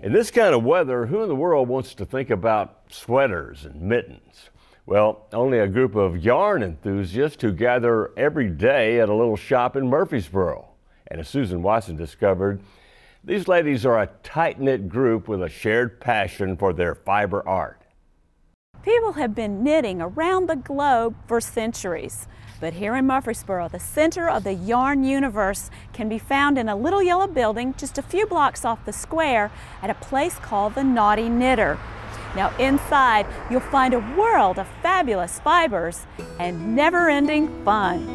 In this kind of weather, who in the world wants to think about sweaters and mittens? Well, only a group of yarn enthusiasts who gather every day at a little shop in Murfreesboro. And as Susan Watson discovered, these ladies are a tight-knit group with a shared passion for their fiber art. People have been knitting around the globe for centuries. But here in Murfreesboro, the center of the yarn universe can be found in a little yellow building just a few blocks off the square at a place called the Knaughty Knitter. Now inside, you'll find a world of fabulous fibers and never-ending fun.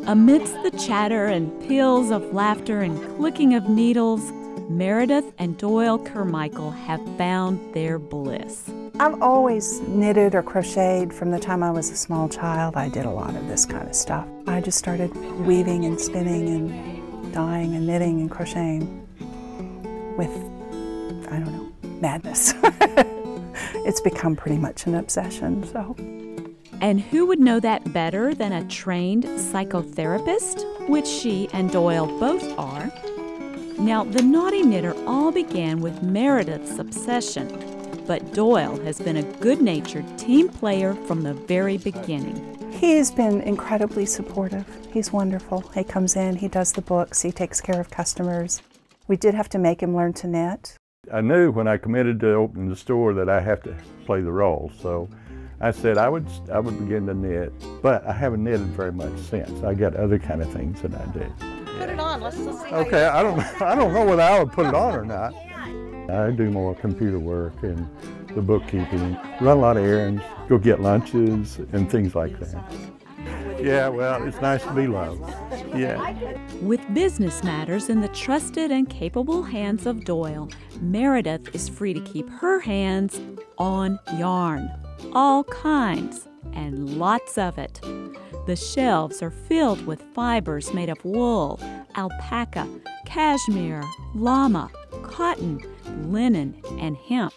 Amidst the chatter and peals of laughter and clicking of needles, Meredith and Doyle Carmichael have found their bliss. I've always knitted or crocheted from the time I was a small child. I did a lot of this kind of stuff. I just started weaving and spinning and dyeing and knitting and crocheting with, I don't know, madness. It's become pretty much an obsession, so. And who would know that better than a trained psychotherapist, which she and Doyle both are? Now, the Knaughty Knitter all began with Meredith's obsession, but Doyle has been a good-natured team player from the very beginning. He's been incredibly supportive. He's wonderful. He comes in, he does the books, he takes care of customers. We did have to make him learn to knit. I knew when I committed to opening the store that I have to play the role, so I said I would begin to knit, but I haven't knitted very much since. I got other kind of things that I do. Put it on, let's see. Okay, I don't know whether I would put it on or not. I do more computer work and the bookkeeping, run a lot of errands, go get lunches and things like that. Yeah, well, it's nice to be loved. Yeah. With business matters in the trusted and capable hands of Doyle, Meredith is free to keep her hands on yarn. All kinds, and lots of it. The shelves are filled with fibers made of wool, alpaca, cashmere, llama, cotton, linen, and hemp.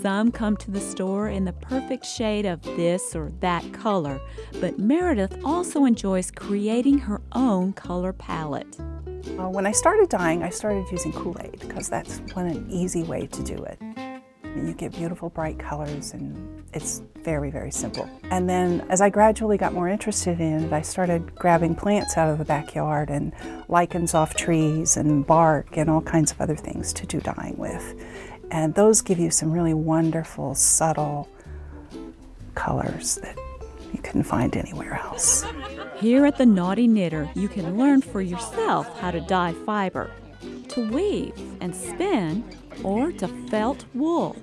Some come to the store in the perfect shade of this or that color, but Meredith also enjoys creating her own color palette. When I started dyeing, I started using Kool-Aid because that's an easy way to do it. And you get beautiful bright colors and it's very, very simple. And then as I gradually got more interested in it, I started grabbing plants out of the backyard and lichens off trees and bark and all kinds of other things to do dyeing with. And those give you some really wonderful, subtle colors that you couldn't find anywhere else. Here at the Knaughty Knitter, you can learn for yourself how to dye fiber, to weave and spin, or to felt wool.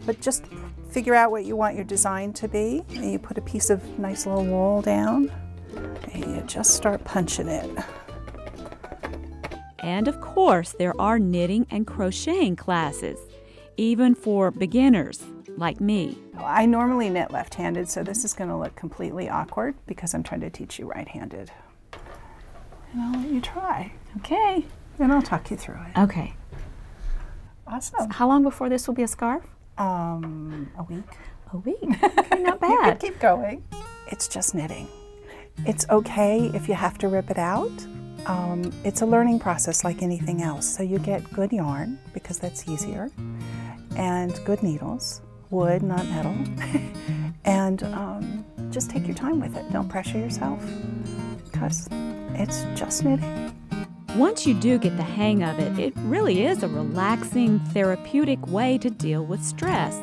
But just figure out what you want your design to be, and you put a piece of nice little wool down, and you just start punching it. And of course, there are knitting and crocheting classes, even for beginners like me. I normally knit left-handed, so this is going to look completely awkward because I'm trying to teach you right-handed. And I'll let you try. Okay. And I'll talk you through it. Okay. Awesome. How long before this will be a scarf? A week. A week? Okay, not bad. You can keep going. It's just knitting. It's okay if you have to rip it out. It's a learning process like anything else. So you get good yarn, because that's easier, and good needles, wood, not metal, and just take your time with it. Don't pressure yourself, because it's just knitting. Once you do get the hang of it, it really is a relaxing, therapeutic way to deal with stress,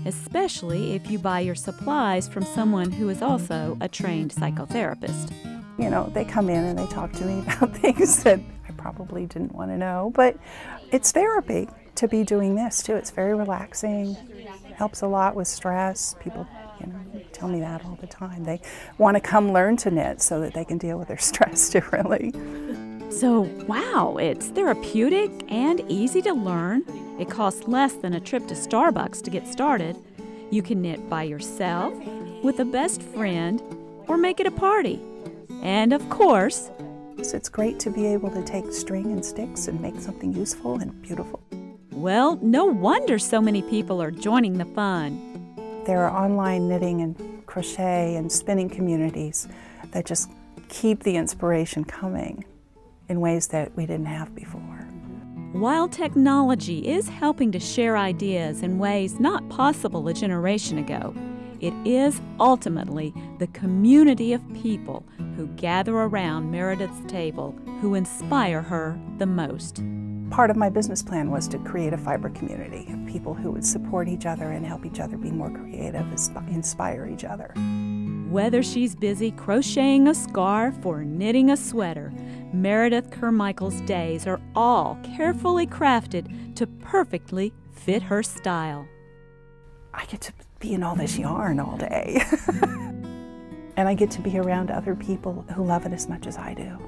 especially if you buy your supplies from someone who is also a trained psychotherapist. You know, they come in and they talk to me about things that I probably didn't want to know, but it's therapy to be doing this too. It's very relaxing, helps a lot with stress. People, you know, tell me that all the time. They want to come learn to knit so that they can deal with their stress differently. So, wow, it's therapeutic and easy to learn. It costs less than a trip to Starbucks to get started. You can knit by yourself, with a best friend, or make it a party. And of course, it's great to be able to take string and sticks and make something useful and beautiful. Well, no wonder so many people are joining the fun. There are online knitting and crochet and spinning communities that just keep the inspiration coming in ways that we didn't have before. While technology is helping to share ideas in ways not possible a generation ago, it is ultimately the community of people who gather around Meredith's table who inspire her the most. Part of my business plan was to create a fiber community of people who would support each other and help each other be more creative, inspire each other. Whether she's busy crocheting a scarf or knitting a sweater, Meredith Carmichael's days are all carefully crafted to perfectly fit her style. I get to be in all this yarn all day. And I get to be around other people who love it as much as I do.